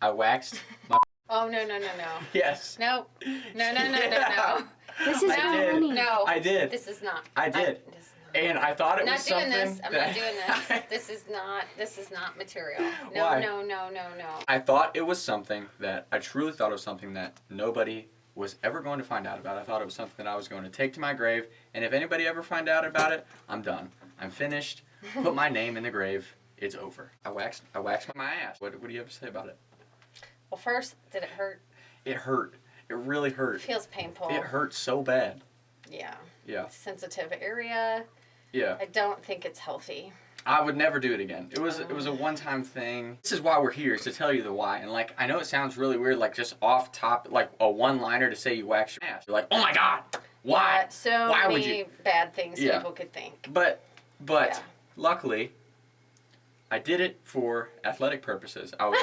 I waxed my... Oh, no. Yes. No. No. This is I did. funny. No. I did. This is not. I did. This is And I thought it not was doing something this. I'm that... not doing this. This is not material. No, Why? no. I thought it was something that... I truly thought it was something that nobody was ever going to find out about. I thought it was something that I was going to take to my grave, and if anybody ever find out about it, I'm done. I'm finished. Put my name in the grave. It's over. I waxed my ass. What do you have to say about it? Well, first, did it hurt? It hurt. It really hurt. It feels painful. It hurt so bad. Yeah. Yeah. Sensitive area. Yeah. I don't think it's healthy. I would never do it again. It was a one-time thing. This is why we're here, is to tell you the why. And like, I know it sounds really weird, like just off top, like a one-liner to say you wax your ass. You're like, oh my God, why? Yeah, so why many would you? bad things Yeah. people could think. But Yeah. luckily, I did it for athletic purposes. I was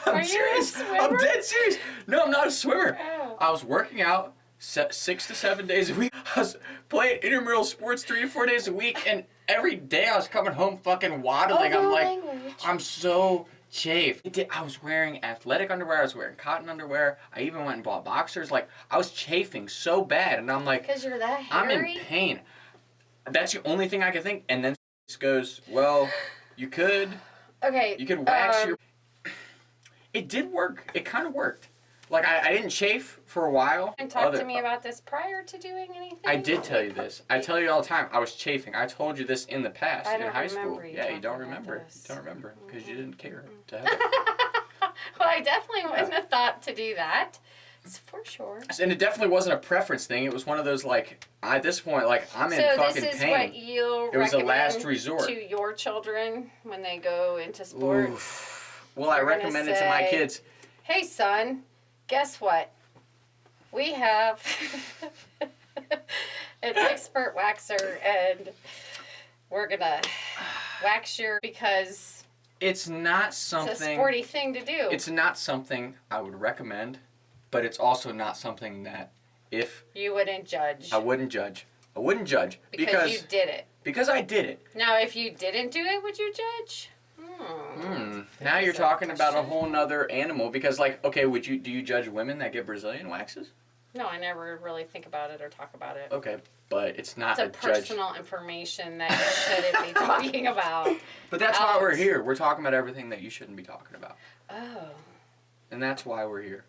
Are you a swimmer? I'm dead serious. No, I'm not a swimmer. Oh. I was working out 6 to 7 days a week. I was playing intramural sports 3 to 4 days a week, and every day I was coming home fucking waddling. Oh, I'm no like, language. I'm so chafed. I was wearing athletic underwear. I was wearing cotton underwear. I even went and bought boxers. Like, I was chafing so bad, and I'm like, Because you're that I'm hairy? in pain. That's the only thing I could think. And then this goes, well, you could Okay. wax your... It did work. It kind of worked. Like, I didn't chafe for a while. And talk to me about this prior to doing anything? I did tell you this. I tell you all the time. I was chafing. I told you this in the past, I in don't high school. remember you Yeah, you talking don't about remember. this. You don't remember because you didn't care to have it. Well, I definitely wouldn't have thought to do that. It's for sure. And it definitely wasn't a preference thing. It was one of those, like, at this point, like, I'm in So fucking this is pain. what you'll It was a recommend last resort. to your children when they go into sports? Oof. Well, I You're gonna recommend it to my say- kids. Hey, son, guess what? We have an expert waxer, and we're going to wax your... because It's not it's something... a sporty thing to do. It's not something I would recommend, but it's also not something that if... You wouldn't judge. I wouldn't judge. I wouldn't judge. Because you did it. Because I did it. Now, if you didn't do it, would you judge? Now you're That's a talking about a question. whole nother animal. Because, like, okay, do you judge women that get Brazilian waxes? No, I never really think about it or talk about it. Okay, but it's not It's a a judge. personal information that you shouldn't be talking about. But that's why we're Alex. here. We're talking about everything that you shouldn't be talking about. Oh, And that's why we're here.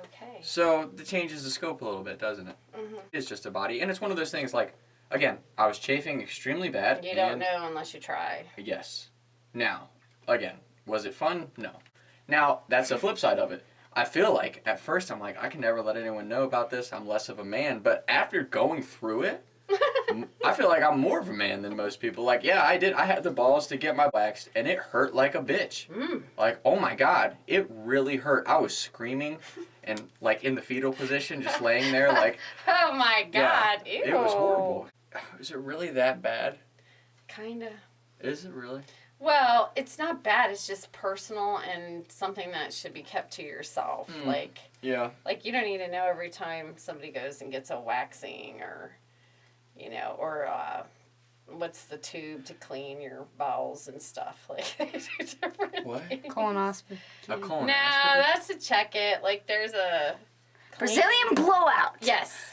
okay. So it changes the scope a little bit, doesn't it? Mm-hmm. It's just a body. And it's one of those things like, again, I was chafing extremely bad. You don't and know unless you try. Yes. Now, again, was it fun? No. Now, that's the flip side of it. I feel like, at first, I'm like, I can never let anyone know about this. I'm less of a man. But after going through it, I feel like I'm more of a man than most people. Like, yeah, I did. I had the balls to get my waxed, and it hurt like a bitch. Like, oh my God, it really hurt. I was screaming and, like, in the fetal position, just laying there, like, Oh my God! yeah, Ew. it was horrible. Is it really that bad? Kinda. Is it really? Well, it's not bad. It's just personal and something that should be kept to yourself. Like Yeah. you don't need to know every time somebody goes and gets a waxing or, you know, or what's the tube to clean your bowels and stuff. Like, different What? things. Colonoscopy. A No, colonoscopy? that's to check it. Like, there's a Brazilian blowout. Yes.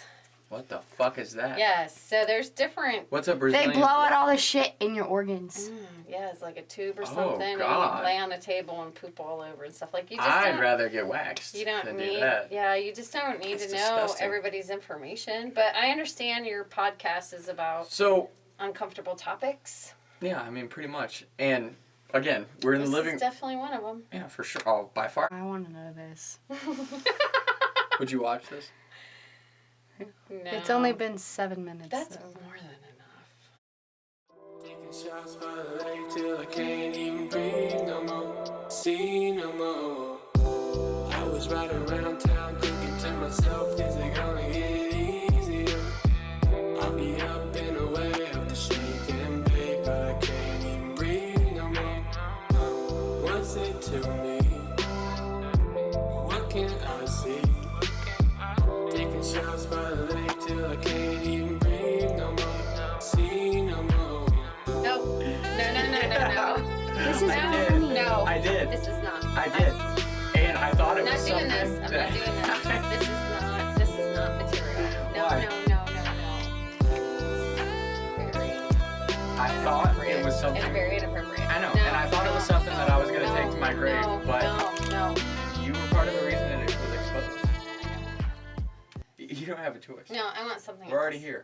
What the fuck is that? Yes. So there's different. What's a They Brazilian? blow out all the shit in your organs. Yeah, it's like a tube or Oh, something, and God. you lay on a table and poop all over and stuff. Like, you just I'd don't, rather get waxed you don't than need. do that. Yeah, you just don't need That's to know disgusting. everybody's information. But I understand your podcast is about So, uncomfortable topics. yeah, I mean, pretty much. And, again, we're in This the living... is definitely one of them. Yeah, for sure. Oh, by far. I want to know this. Would you watch this? No. It's only been 7 minutes. That's so. more than enough. Taking shots by the lake till I can't even breathe no more, see no more. I was riding around town thinking to myself, is it gonna get easier? I'll be up and away up the street getting paid, but I can't even breathe no more. What's it to me? What can I see? Taking shots by the lake till I can't even breathe no more. See no more. Nope. No. This is I not did. funny. No. I did. This is not. I did. And I thought it I'm not was doing something this. I'm that- not doing this. This is not material. No, Why? no. Very I thought it was something. and very inappropriate. I know, No, and I thought it was no, something that I was gonna no, take to my grave, no, but no. you were part of the reason that it was exposed. You don't have a choice. No, I want something We're already else. here.